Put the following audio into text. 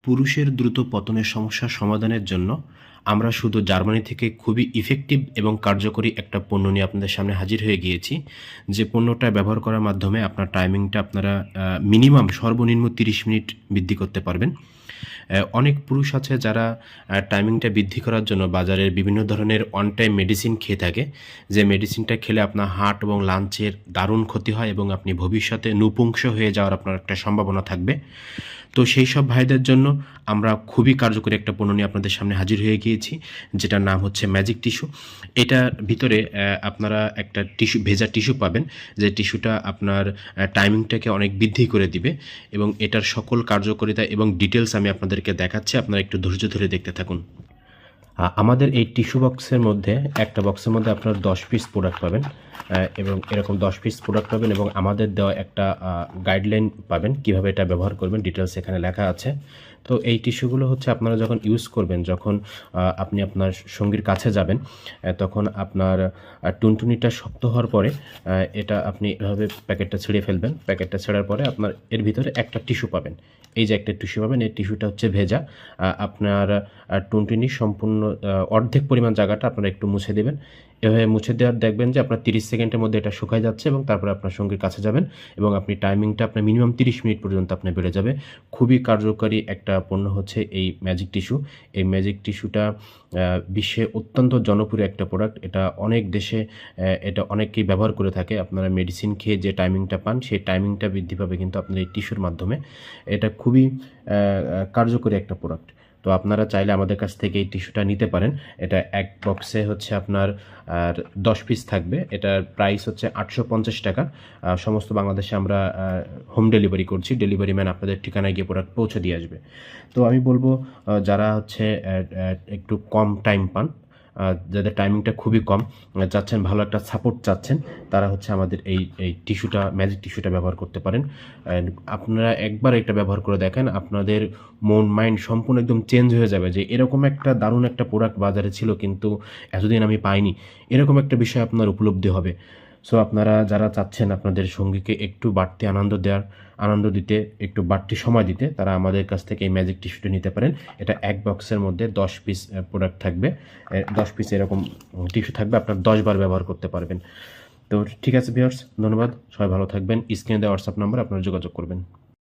পুরুষের দ্রুত পতনের সমস্যা সমাধানের জন্য আমরা শুধু জার্মানি থেকে খুবই ইফেক্টিভ এবং কার্যকরী একটা পণ্য নিয়ে আপনাদের সামনে হাজির হয়ে গিয়েছি। যে পণ্যটা ব্যবহার করার মাধ্যমে আপনার টাইমিংটা আপনারা মিনিমাম সর্বনিম্ন 30 মিনিট বৃদ্ধি করতে পারবেন। অনেক পুরুষ আছে যারা টাইমিংটা বৃদ্ধি করার জন্য বাজারের বিভিন্ন ধরনের অন টাইম মেডিসিন খেয়ে থাকে, যে মেডিসিনটা খেলে আপনার হার্ট এবং লাঞ্চের দারুণ ক্ষতি হয় এবং আপনি ভবিষ্যতে নপুংস হয়ে যাওয়ার আপনার একটা সম্ভাবনা থাকবে। তো সেই সব ভাইদের জন্য আমরা খুবই কার্যকরী একটা পণ্য নিয়ে আপনাদের সামনে হাজির হয়ে গিয়েছি, যেটার নাম হচ্ছে ম্যাজিক টিস্যু। এটার ভিতরে আপনারা একটা ভেজা টিস্যু পাবেন, যে টিস্যুটা আপনার টাইমিংটাকে অনেক বৃদ্ধি করে দিবে এবং এটার সকল কার্যকারিতা এবং ডিটেলস আমি আপনাদেরকে দেখাচ্ছি। আপনারা একটু ধৈর্য ধরে দেখতে থাকুন। আমাদের এই টিস্যু বক্সের মধ্যে একটা বক্সের মধ্যে আপনারা 10 পিস প্রোডাক্ট পাবেন এবং এরকম 10 পিস প্রোডাক্ট পাবেন এবং আমাদের দেওয়া একটা গাইডলাইন পাবেন কিভাবে এটা ব্যবহার করবেন, ডিটেলস এখানে লেখা আছে। তো এই টিস্যুগুলো হচ্ছে আপনারা যখন ইউজ করবেন, যখন আপনি আপনার সঙ্গীর কাছে যাবেন, তখন আপনার টুনটুনিটা শক্ত হওয়ার পরে এটা আপনি এভাবে প্যাকেটটা ছিঁড়ে ফেলবেন। প্যাকেটটা ছেড়ার পরে আপনার এর ভিতরে একটা টিস্যু পাবেন। এই যে একটা টিস্যু পাবেন, এই টিস্যুটা হচ্ছে ভেজা। আপনার টুনটুনির সম্পূর্ণ অর্ধেক পরিমাণ জায়গাটা আপনারা একটু মুছে দেবেন। এভাবে মুছে দেওয়ার দেখবেন যে আপনার 30 সেকেন্ডের মধ্যে এটা শুকায় যাচ্ছে এবং তারপরে আপনার সঙ্গীর কাছে যাবেন এবং আপনি টাইমিংটা আপনার মিনিমাম 30 মিনিট পর্যন্ত আপনার বেড়ে যাবে। খুবই কার্যকরী একটা পণ্য হচ্ছে এই ম্যাজিক টিস্যু। এই ম্যাজিক টিস্যুটা বিশ্বে অত্যন্ত জনপ্রিয় একটা প্রোডাক্ট। এটা অনেক দেশে এটা অনেকেই ব্যবহার করে থাকে। আপনারা মেডিসিন খেয়ে যে টাইমিংটা পান, সেই টাইমিংটা বৃদ্ধি পাবে কিন্তু আপনার এই টিস্যুর মাধ্যমে। এটা খুবই কার্যকরী একটা প্রোডাক্ট। তো আপনারা চাইলে আমাদের কাছ থেকে এই টিস্যুটা নিতে পারেন। এটা এক বক্সে হচ্ছে আপনার 10 পিস থাকবে। এটার প্রাইস হচ্ছে 850 টাকা। সমস্ত বাংলাদেশে আমরা হোম ডেলিভারি করছি। ডেলিভারি ম্যান আপনাদের ঠিকানায় গিয়ে প্রোডাক্ট পৌঁছে দিয়ে আসবে। তো আমি বলবো যারা হচ্ছে একটু কম টাইম পান, যাদের টাইমিংটা খুবই কম, চাচ্ছেন ভালো একটা সাপোর্ট চাচ্ছেন, তারা হচ্ছে আমাদের এই টিস্যুটা, ম্যাজিক টিস্যুটা ব্যবহার করতে পারেন। আপনারা একবার এটা ব্যবহার করে দেখেন, আপনাদের মন মাইন্ড সম্পূর্ণ একদম চেঞ্জ হয়ে যাবে যে এরকম একটা দারুণ একটা প্রোডাক্ট বাজারে ছিল কিন্তু এতদিন আমি পাইনি, এরকম একটা বিষয় আপনার উপলব্ধি হবে। সো আপনারা যারা চাচ্ছেন আপনাদের সঙ্গীকে একটু বাড়তি আনন্দ দিতে, একটু বাড়তি সময় দিতে, তারা আমাদের কাছ থেকে এই ম্যাজিক টিস্যুটা নিতে পারেন। এটা এক বক্সের মধ্যে 10 পিস প্রোডাক্ট থাকবে। 10 পিস এরকম টিস্যু থাকবে, আপনার 10 বার ব্যবহার করতে পারবেন। তো ঠিক আছে ভিউয়ার্স, ধন্যবাদ, সবাই ভালো থাকবেন। স্ক্রিনে দেওয়া হোয়াটসঅ্যাপ নাম্বার আপনারা যোগাযোগ করবেন।